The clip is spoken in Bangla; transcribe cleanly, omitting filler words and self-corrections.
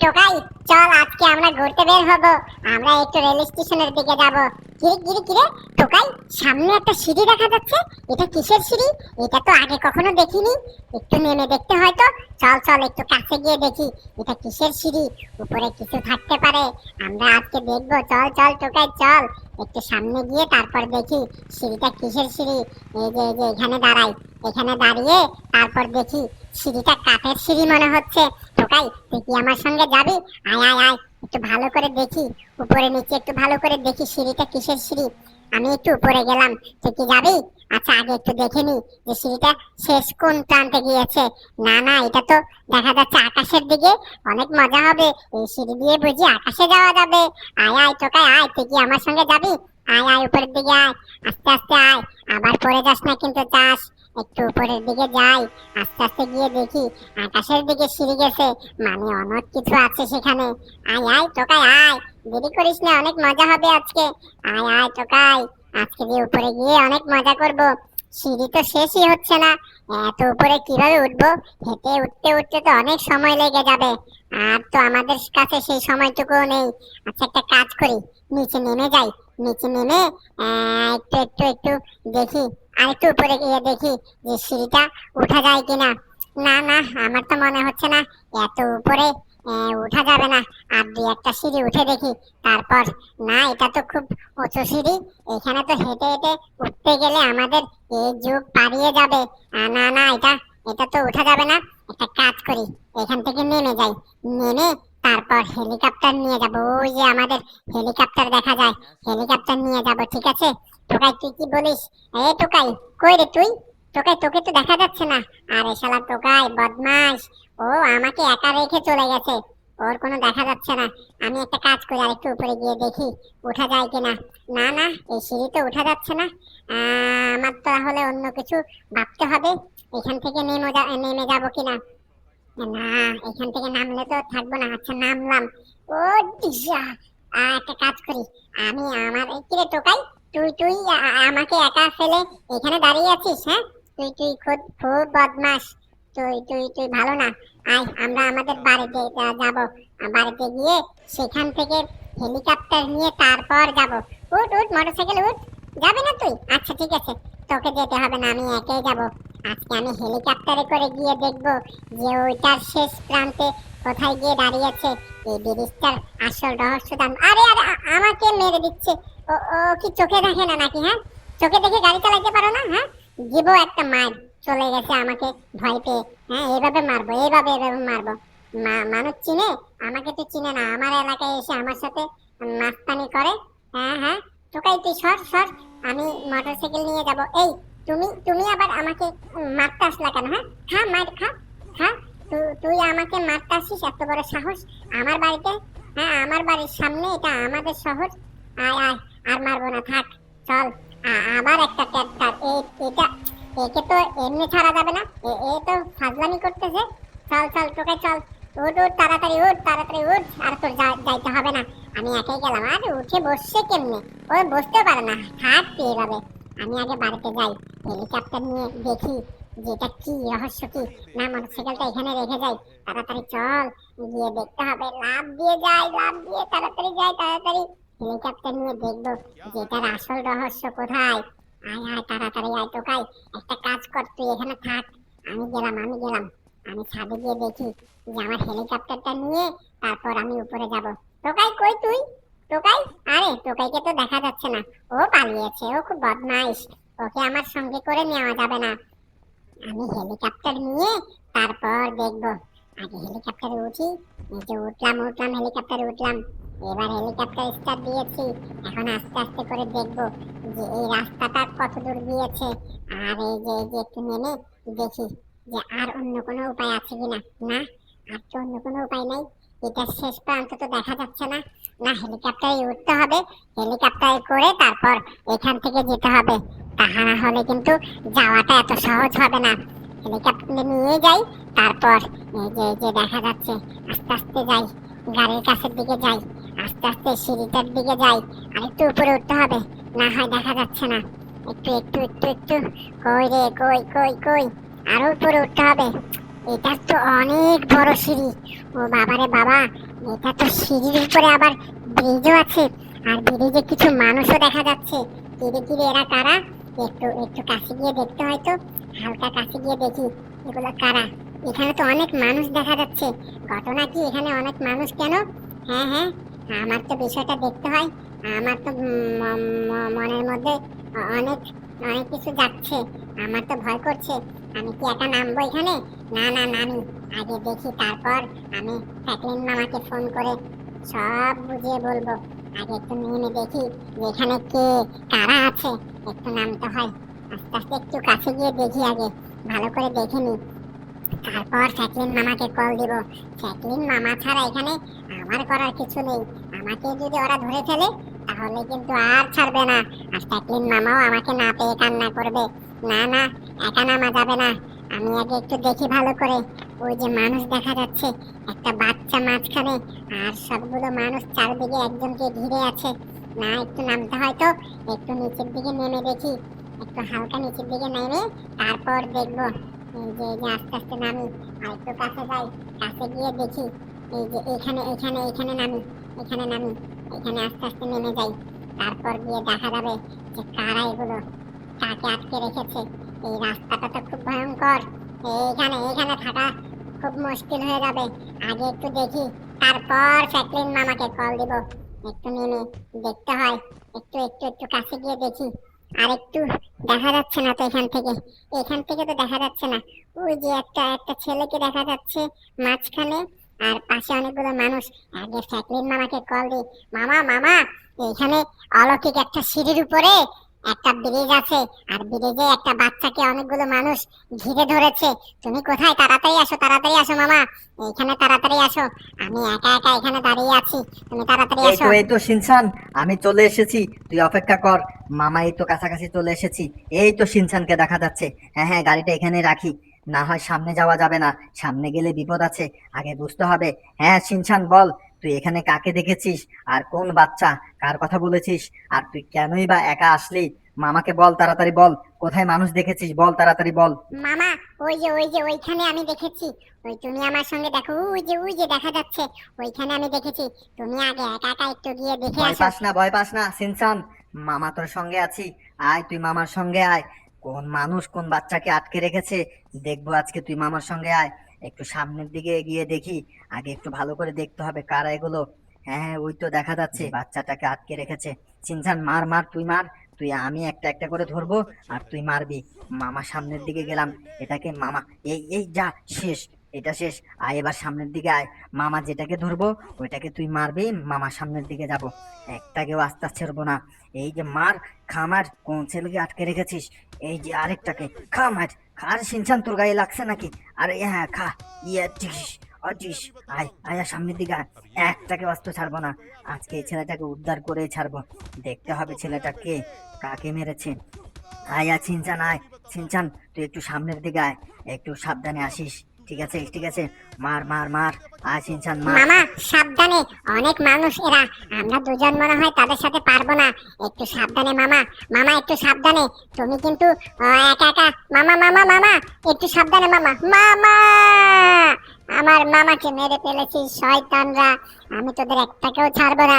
টোকাই, চল আজকে আমরা ঘুরতে বের হব। আমরা একটু রেল স্টেশনের দিকে যাব। কিরে কিরে কিরে টোকাই, সামনে একটা সিঁড়ি দেখা যাচ্ছে। এটা কিসের সিঁড়ি? এটা তো আগে কখনো দেখিনি। একটু নেমে দেখতে হয় তো। চল চল একটু কাছে গিয়ে দেখি এটা কিসের সিঁড়ি। উপরে কিছু থাকতে পারে, আমরা আজকে দেখবো। চল চল টোকাই চল, একটু সামনে গিয়ে তারপর দেখি সিঁড়িটা কিসের সিঁড়ি। এই যে এখানে দাঁড়াই, এখানে দাঁড়িয়ে তারপর দেখি। সিঁড়িটা কাঠের সিঁড়ি মনে হচ্ছে। টোকাই, তুই কি আমার সঙ্গে যাবি? আয় আয় আয়, একটু ভালো করে দেখি, উপরে নিচে একটু ভালো করে দেখি সিঁড়িটা কিসের সিঁড়ি। আমি একটু উপরে গেলাম, তুই কি যাবি? আচ্ছা আগে একটু দেখে নি যে সিঁড়িটা শেষ কোন প্রান্তে গিয়েছে। না না, এটা তো দেখা যাচ্ছে আকাশের দিকে। অনেক মজা হবে, এই সিঁড়ি দিয়ে বুঝি আকাশে যাওয়া যাবে। আয় আয় টোকাই আয়, তুই কি আমার সঙ্গে যাবি? আয় আয় উপরের দিকে আয়, আস্তে আস্তে আয়, আবার পড়ে যাস না কিন্তু চাস। একটু উপরের দিকে যাই, আস্তে আস্তে গিয়ে দেখি আকাশের দিকে সিঁড়ি গেছে, মানে অনেক কিছু আছে সেখানে। আয় আয় টোকাই আয়, দেরি করিস না, অনেক মজা হবে আজকে। আয় আয় টোকাই, আজকে যে উপরে গিয়ে অনেক মজা করব। সিঁড়ি তো শেষই হচ্ছে না, এত উপরে কিভাবে উঠবো? হেঁটে উঠতে উঠতে তো অনেক সময় লেগে যাবে, আর তো আমাদের কাছে সেই সময়টুকুও নেই। আচ্ছা একটা কাজ করি, নিচে নেমে যাই। নিচে নেমে একটু একটু একটু দেখি, আর একটু উপরে গিয়ে দেখি যে সিঁড়িটা উঠা যায় কিনা। না না, আমার তো মনে হচ্ছে না এত উপরে উঠা যাবে না। আর দুই একটা সিঁড়ি উঠে দেখি তারপর। না, এটা তো খুব উঁচু সিঁড়ি, এখানে তো হেঁটে হেঁটে উঠতে গেলে আমাদের এই যুগ পারিয়ে যাবে। না না, এটা এটা তো উঠা যাবে না। একটা কাজ করি, এখান থেকে নেমে যাই। নেমে তারপর হেলিকপ্টার নিয়ে যাব। ওই যে আমাদের হেলিকপ্টার দেখা যায়, হেলিকপ্টার নিয়ে যাব, ঠিক আছে? টোকাই তুই কি বলিস? এ টোকাই, কই রে তুই? টোকাই তোকে তো দেখা যাচ্ছে না। আরে শালা টোকাই বদমাশ, ও আমাকে একা রেখে চলে গেছে, ওর কোনো দেখা যাচ্ছে না। আমি একটা কাজ করি, আর একটু উপরে গিয়ে দেখি উঠা যায় কিনা। না না, এই সিঁড়ি তো উঠা যাচ্ছে না। আমার তাহলে অন্য কিছু ভাবতে হবে। এখান থেকে নেমে যাবো কিনা। না, এখান থেকে নামলে তো থাকবো না। আচ্ছা নামলাম। ও দিশা, একটা কাজ করি, আমি আমার কিরে টোকাই, তুই তুই আমাকে একা ফেলে এখানে দাঁড়িয়ে আছিস? হ্যাঁ, তুই তুই খুব খুব বদমাশ। তুই তুই তুই ভালো না। আয় আমরা আমাদের বাড়িতে যাব। বাড়িতে গিয়ে সেখান থেকে হেলিকপ্টার নিয়ে তারপর যাব। উঠ উঠ মোটরসাইকেল উঠ। যাবি না তুই? আচ্ছা ঠিক আছে, তোকে যেতে হবে না, আমি একাই যাব। আজকে আমি হেলিকপ্টারে করে গিয়ে দেখবো যে ওইটার শেষ প্রান্তে কোথায় গিয়ে দাঁড়িয়েছে এই ব্রিজটার আসল রহস্যটা। আরে আরে আমাকে মেরে দিচ্ছে। ও ও কি চোখে দেখে না নাকি? হ্যাঁ, চোখে দেখে গাড়ি চালাতে পারো না? হ্যাঁ, দিব একটা মার। চলে গেছে আমাকে ভয় পেয়ে। হ্যাঁ, এইভাবে মারবো, এইভাবে এইভাবে মারবো। মানুষ চিনে? আমাকে তো চিনে না, আমার এলাকায় এসে আমার সাথে মাস্তানি করে। হ্যাঁ হ্যাঁ, টোকাই তুই সর সর, আমি মোটরসাইকেল নিয়ে যাব। এই তুমি তুমি আবার আমাকে মারতে আসলা কেন? হ্যাঁ, খা মার খা, খা। তুই আমাকে মারতে আসিস? এত বড় সাহস আমার বাড়িতে? হ্যাঁ, আমার বাড়ির সামনে, এটা আমাদের শহর। আয় আয়, আর মারবো না, থাক। চল, আবার একটা ট্র্যাক্টর। এটা একে তো এমনি ছাড়া যাবে না, এ তো ফাজলামি করতেছে। চল চল টোকে চল, উঠ উঠ তাড়াতাড়ি উঠ, তাড়াতাড়ি উঠ। আর তোর যাইতে হবে না, আমি একাই গেলাম। আর উঠে বসছে কেমনে? ও বসতে পারে না, হাত পেয়ে যাবে। আমি আগে বাড়িতে যাই, হেলিকপ্টার নিয়ে দেখি যেটা কি রহস্য কি। না, মোটরসাইকেলটা এখানে রেখে যাই। তাড়াতাড়ি চল, গিয়ে দেখতে হবে। লাফ দিয়ে যাই, লাফ দিয়ে তাড়াতাড়ি যাই, তাড়াতাড়ি হেলিকপ্টার নিয়ে দেখবো যেটার আসল রহস্য কোথায়। আয় আয় তাড়াতাড়ি আয় টোকাই, একটা কাজ কর, তুই এখানে থাক। আমি গেলাম, আমি গেলাম। আমি ছাদে গিয়ে দেখি যে আমার হেলিকপ্টারটা নিয়ে তারপর আমি উপরে যাব। টোকাই কই তুই? টোকাই, আরে টোকাইকে তো দেখা যাচ্ছে না, ও পালিয়েছে, ও খুব বদমাইশ, ওকে আমার সঙ্গে করে নেওয়া যাবে না। আমি হেলিকপ্টার নিয়ে তারপর দেখবো। আগে হেলিকপ্টারে উঠি। এই যে উঠলাম উঠলাম, হেলিকপ্টারে উঠলাম। এবার হেলিকপ্টার স্টার্ট দিয়েছি। এখন আস্তে আস্তে করে দেখবো যে এই রাস্তাটা কত দূর গিয়েছে। আর এই যে একটু নেমে দেখি যে আর অন্য কোনো উপায় আছে কিনা। না, আর তো অন্য কোনো উপায় নাই, এটা শেষ প্রান্ত তো দেখা যাচ্ছে না। না, হেলিকপ্টারে উঠতে হবে, হেলিকপ্টারে করে তারপর এখান থেকে যেতে হবে। তাহা না হলে কিন্তু যাওয়াটা এত সহজ হবে না। হেলিকপ্টারে নিয়ে যাই, তারপর এই যে দেখা যাচ্ছে, আস্তে আস্তে যাই, গাড়ির কাছের দিকে যাই, আস্তে আস্তে সিঁড়িটার দিকে যাই। আর একটু উপরে উঠতে হবে, না হয় দেখা যাচ্ছে না। একটু একটু একটু একটু, কই রে কই কই কই, আরো উপরে উঠতে হবে। এটা তো অনেক বড় সিঁড়ি। ও বাবারে বাবা, এটা তো সিঁড়ির উপরে আবার ব্রিজও আছে, আর ব্রিজে কিছু মানুষও দেখা যাচ্ছে। কিরে কিরে, এরা কারা? একটু একটু কাছে গিয়ে দেখতে হয় তো। হালকা কাছে গিয়ে দেখি এগুলো কারা। এখানে তো অনেক মানুষ দেখা যাচ্ছে। ঘটনা কি, এখানে অনেক মানুষ কেন? হ্যাঁ হ্যাঁ, আমার তো বিষয়টা দেখতে হয়। আমার তো মনের মধ্যে অনেক অনেক কিছু যাচ্ছে। আমার তো ভয় করছে। আমি কি একা নামবো এখানে? না না, নামি। আগে দেখি, তারপর আমি ফ্র্যাঙ্কলিন মামাকে ফোন করে সব বুঝিয়ে বলবো। আগে একটু নেমে দেখি যে এখানে কে কারা আছে। একটু নামতে হয়। আস্তে আস্তে একটু কাছে গিয়ে দেখি আগে, ভালো করে দেখে নি, তারপর ফ্র্যাঙ্কলিন মামাকে কল দিব। ফ্র্যাঙ্কলিন মামা ছাড়া এখানে আমার করার কিছু নেই। আমাকে যদি ওরা ধরে ফেলে তাহলে কিন্তু আর ছাড়বে না। আর ফ্র্যাঙ্কলিন মামাও আমাকে না পেয়ে কান্না করবে। না না, একা নামা যাবে না। আমি আগে একটু দেখি ভালো করে। ওই যে মানুষ দেখা যাচ্ছে, একটা বাচ্চা মাঝখানে, আর সবগুলো মানুষ চারদিকে একজনকে ঘিরে আছে। না, একটু নামতে হয় তো। একটু নিচের দিকে নেমে দেখি। একটু হালকা নিচের দিকে নেমে তারপর দেখবো। এই যে আস্তে আস্তে নামি, আর একটু কাছে যাই। কাছে গিয়ে দেখি এই যে এখানে নামি। এখানে আস্তে আস্তে নেমে যাই। তারপর গিয়ে দেখা যাবে যে কারা এগুলো, কাকে আটকে রেখেছে। এই রাস্তাটা তো খুব ভয়ঙ্কর। এইখানে এখানে থাকা খুব মুশকিল হয়ে যাবে। আগে একটু দেখি, তারপর ফ্র্যাঙ্কলিন মামাকে কল দিব। একটু নেমে দেখতে হয়। একটু কাছে গিয়ে দেখি। আর একটু দেখা যাচ্ছে না তো এখান থেকে তো দেখা যাচ্ছে না। ওই যে একটা একটা ছেলেকে দেখা যাচ্ছে মাঝখানে, আর পাশে অনেকগুলো মানুষ। আগে ফ্র্যাঙ্কলিন মামাকে কল দিই। মামা মামা, এখানে অলৌকিক একটা সিঁড়ির উপরে একটা ব্রিজ আছে, আর ব্রিজে একটা বাচ্চাকে অনেকগুলো মানুষ ঘিরে ধরেছে। তুমি কোথায়? তাড়াতাড়ি আসো মামা, এখানে তাড়াতাড়ি আসো। আমি একা একা এখানে দাঁড়িয়ে আছি, তুমি তাড়াতাড়ি আসো। এই তো শিনচান, আমি চলে এসেছি। তুই অপেক্ষা কর। মামা এই তো কাছাকাছি চলে এসেছি। এই তো শিনচানকে দেখা যাচ্ছে। হ্যাঁ হ্যাঁ, গাড়িটা এখানে রাখি। না হয় সামনে যাওয়া যাবে না, সামনে গেলে বিপদ আছে। আগে বুঝতে হবে। হ্যাঁ শিনচান, বল। তুই এখানে কাকে দেখেছিস? আর কোন বাচ্চা? কার কথা বলেছিস? আর তুই কেনই বা একা আসলি? মামাকে বল, তাড়াতাড়ি বল। কোথায় মানুষ দেখেছিস? বল তাড়াতাড়ি বল। মামা, ওই যে ওইখানে আমি দেখেছি। ওই তুমি আমার সঙ্গে দেখো, ওই যে দেখা যাচ্ছে। ওইখানে আমি দেখেছি। তুমি আগে একা একা একটু গিয়ে দেখে ভয় আসো। পাস না, ভয় পাস না সিনচান। মামা তোর সঙ্গে আছি। আয়, তুই মামার সঙ্গে আয়। কোন মানুষ কোন বাচ্চাকে আটকে রেখেছে দেখবো আজকে। তুই মামার সঙ্গে আয়। একটু সামনের দিকে এগিয়ে দেখি। আগে একটু ভালো করে দেখতে হবে কারা এগুলো। হ্যাঁ হ্যাঁ, ওই তো দেখা যাচ্ছে বাচ্চাটাকে আটকে রেখেছে। সিনচান, মার মার, তুই মার। তুই, আমি একটা একটা করে ধরবো আর তুই মারবি। মামা সামনের দিকে গেলাম। এটাকে মামা, এই এই যা, শেষ। এটা শেষ। আয় এবার সামনের দিকে আয়। মামা যেটাকে ধরবো ওইটাকে তুই মারবি। মামা সামনের দিকে যাব। একটাকেও আস্তে ছেড়বো না। এই যে মার, খামার। কোন ছেলেকে আটকে রেখেছিস? এই যে আরেকটাকে খামার। আর সিনচান, তোর গায়ে লাগছে নাকি? আরে হ্যাঁ, খা। ইয়ে টিস, অটিস। আয় আয় আর সামনের দিকে আয়। একটাকে অস্ত্র ছাড়বো না। আজকে এই ছেলেটাকে উদ্ধার করে ছাড়বো। দেখতে হবে ছেলেটা কে, কাকে মেরেছে। আয় আয় সিনচান, আয়। সিনচান, তুই একটু সামনের দিকে আয়। একটু সাবধানে আসিস। ঠিক আছে ঠিক আছে। মার মার মার। আয় সিনচান, মার। মামা, সাবধানে। অনেক মানুষ এরা, আমরা দুজন মনে হয় তাদের সাথে পারবো না। একটু সাবধানে মামা। মামা একটু সাবধানে। তুমি কিন্তু একা একা। মামা মামা মামা, একটু সাবধানে মামা। মামা, আমার মামাকে মেরে ফেলেছিস শয়তানরা। আমি তোদের একটাকেও ছাড়বো না।